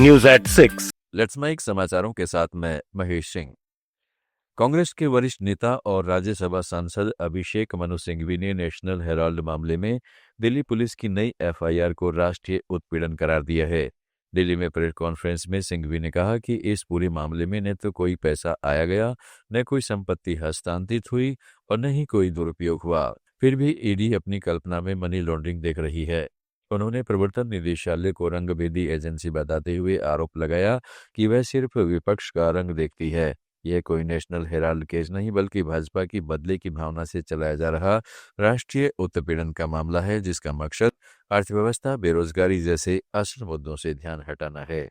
News at 6। Let's mic समाचारों के साथ मैं महेश सिंह। कांग्रेस के वरिष्ठ नेता और राज्यसभा सांसद अभिषेक मनु सिंघवी ने नेशनल हेराल्ड मामले में दिल्ली पुलिस की नई एफआईआर को राष्ट्रीय उत्पीड़न करार दिया है। दिल्ली में प्रेस कॉन्फ्रेंस में सिंघवी ने कहा कि इस पूरे मामले में न तो कोई पैसा आया गया, न कोई संपत्ति हस्तांतरित हुई और न ही कोई दुरुपयोग हुआ। फिर भी ईडी अपनी कल्पना में मनी लॉन्ड्रिंग देख रही है। उन्होंने प्रवर्तन निदेशालय को रंगभेदी एजेंसी बताते हुए आरोप लगाया कि वह सिर्फ विपक्ष का रंग देखती है। यह कोई नेशनल हेराल्ड केस नहीं बल्कि भाजपा की बदले की भावना से चलाया जा रहा राष्ट्रीय उत्पीड़न का मामला है, जिसका मकसद अर्थव्यवस्था, बेरोजगारी जैसे असल मुद्दों से ध्यान हटाना है।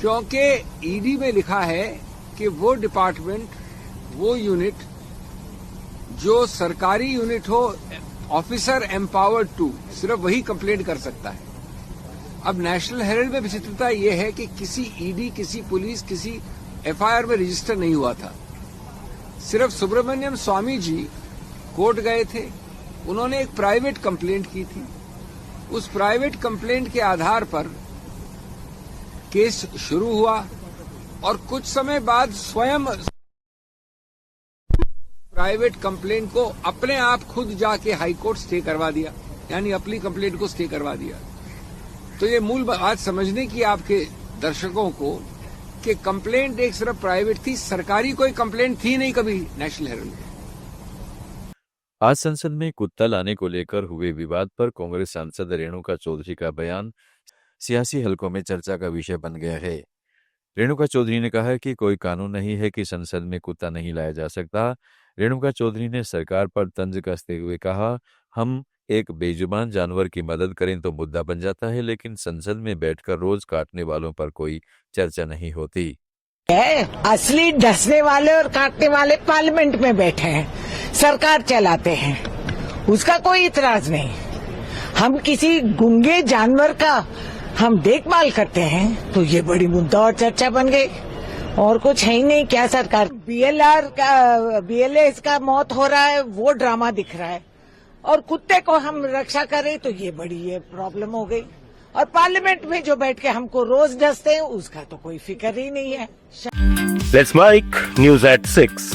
क्योंकि ईडी में लिखा है कि वो डिपार्टमेंट, वो यूनिट जो सरकारी यूनिट हो, ऑफिसर एम्पावर्ड टू, सिर्फ वही कंप्लेंट कर सकता है। अब नेशनल हेराल्ड में विचित्रता यह है कि किसी ईडी, किसी पुलिस, किसी एफआईआर में रजिस्टर नहीं हुआ था। सिर्फ सुब्रमण्यम स्वामी जी कोर्ट गए थे, उन्होंने एक प्राइवेट कंप्लेंट की थी। उस प्राइवेट कंप्लेंट के आधार पर केस शुरू हुआ और कुछ समय बाद स्वयं प्राइवेट कंप्लेंट को अपने आप खुद जाके हाई कोर्ट स्टे करवा दिया, यानी अपनी कंप्लेंट को स्टे करवा दिया। तो ये मूल बात समझने की आपके दर्शकों को कि कंप्लेंट एक सिर्फ प्राइवेट थी, सरकारी कोई कंप्लेंट थी नहीं कभी नेशनल हेराल्ड में। आज संसद में कुत्ता लाने को लेकर हुए विवाद पर कांग्रेस सांसद रेणुका चौधरी का बयान सियासी हलकों में चर्चा का विषय बन गया है। रेणुका चौधरी ने कहा कि कोई कानून नहीं है कि संसद में कुत्ता नहीं लाया जा सकता। रेणुका चौधरी ने सरकार पर तंज कसते हुए कहा, हम एक बेजुबान जानवर की मदद करें तो मुद्दा बन जाता है, लेकिन संसद में बैठकर रोज काटने वालों पर कोई चर्चा नहीं होती। असली डसने वाले और काटने वाले पार्लियामेंट में बैठे हैं, सरकार चलाते हैं, उसका कोई इतराज नहीं। हम किसी गूंगे जानवर का हम देखभाल करते हैं तो ये बड़ी मुद्दा और चर्चा बन गई। और कुछ है ही नहीं। क्या सरकार बीएलएस का मौत हो रहा है, वो ड्रामा दिख रहा है, और कुत्ते को हम रक्षा करें तो ये बड़ी ये प्रॉब्लम हो गई। और पार्लियामेंट में जो बैठ के हमको रोज डसते हैं उसका तो कोई फिक्र ही नहीं है। Let's mic news at 6।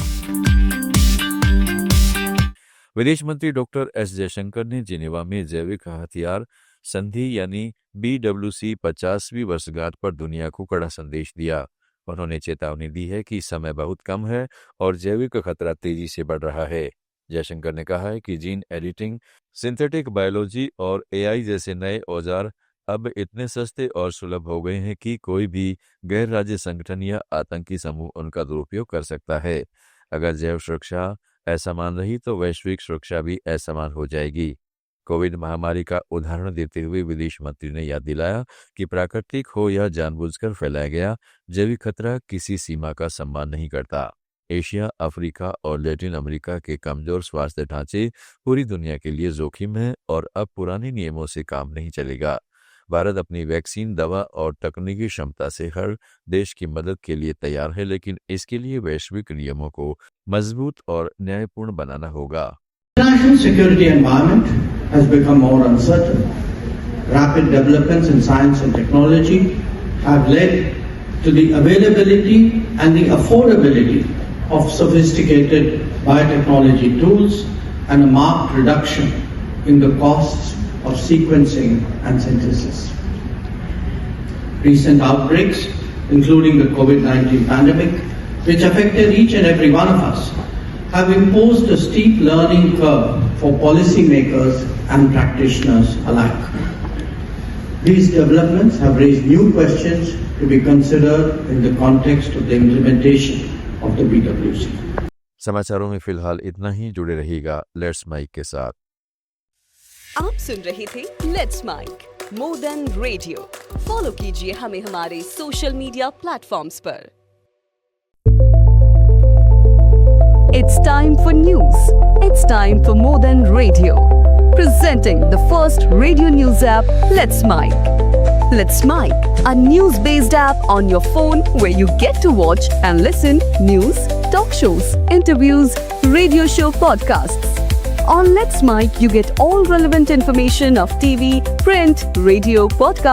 विदेश मंत्री डॉक्टर एस जयशंकर ने जिनेवा में जैविक हथियार संधि यानी BWC 50वीं वर्षगांठ पर दुनिया को कड़ा संदेश दिया। उन्होंने चेतावनी दी है कि समय बहुत कम है और जैविक खतरा तेजी से बढ़ रहा है। जयशंकर ने कहा है कि जीन एडिटिंग, सिंथेटिक बायोलॉजी और AI जैसे नए औजार अब इतने सस्ते और सुलभ हो गए हैं कि कोई भी गैर राज्य संगठन या आतंकी समूह उनका दुरुपयोग कर सकता है। अगर जैव सुरक्षा असमान रही तो वैश्विक सुरक्षा भी असमान हो जाएगी। कोविड महामारी का उदाहरण देते हुए विदेश मंत्री ने याद दिलाया कि प्राकृतिक हो या जानबूझकर फैलाया गया जैविक खतरा किसी सीमा का सम्मान नहीं करता। एशिया, अफ्रीका और लैटिन अमेरिका के कमजोर स्वास्थ्य ढांचे पूरी दुनिया के लिए जोखिम है और अब पुराने नियमों से काम नहीं चलेगा। भारत अपनी वैक्सीन, दवा और तकनीकी क्षमता से हर देश की मदद के लिए तैयार है, लेकिन इसके लिए वैश्विक नियमों को मजबूत और न्यायपूर्ण बनाना होगा। International security environment has become more uncertain. Rapid developments in science and technology have led to the availability and the affordability of sophisticated biotechnology tools and a marked reduction in the costs of sequencing and synthesis. Recent outbreaks, including the COVID-19 pandemic, which affected each and every one of us, have imposed a steep learning curve for policymakers and practitioners alike. These developments have raised new questions to be considered in the context of the implementation of the BWC. समाचारों में फिलहाल इतना ही। जुड़े रहिएगा let's mic के साथ। आप सुन रहे थे let's mic more than radio. Follow कीजिए हमें हमारे सोशल मीडिया प्लेटफॉर्म्स पर। It's time for news. It's time for More Than Radio. Presenting the first radio news app, Let's Mic. Let's Mic, a news-based app on your phone where you get to watch and listen news, talk shows, interviews, radio show podcasts. On Let's Mic, you get all relevant information of TV, print, radio, podcast.